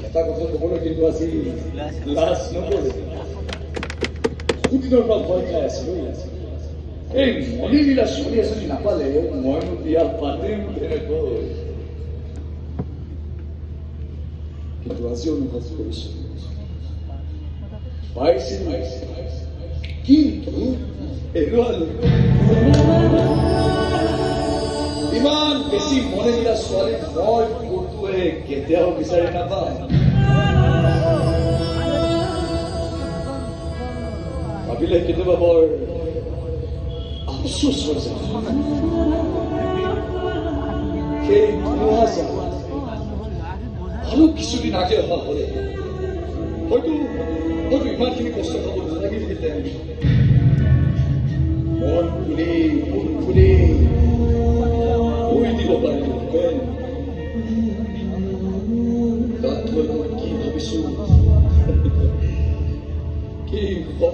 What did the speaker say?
এটা কথা ক'বলৈ কিন্তু আজি লাজ নকৰোঁ। বহুদিনৰ পৰা ভয় খাই আছিলোঁ। এই মণিলীলা ছোৱালী এজনী নাপালে মইনো বিয়া পাতিম কেনেকৈ। কিন্তু আজি অনুভৱ কৰিছোঁ পাইছিলোঁ, কিন্তু হেৰুৱালো। ইমান বেছি মণিলীলা ছোৱালী মই ক'তোৱে কেতিয়াও বিচাৰি নাপাওঁ। ভাবিলে কেতিয়াবা বৰ আফচোচ হৈ যায়। সেই ধুমুহা আৰু কিছুদিন আগে অহা হ'লে হয়তো ইমানখিনি কষ্ট খাব নালাগিলহেঁতেন। মন খুলি দিব পাৰিলোহেঁতেন। তাত মই কি ভাবিছো, কি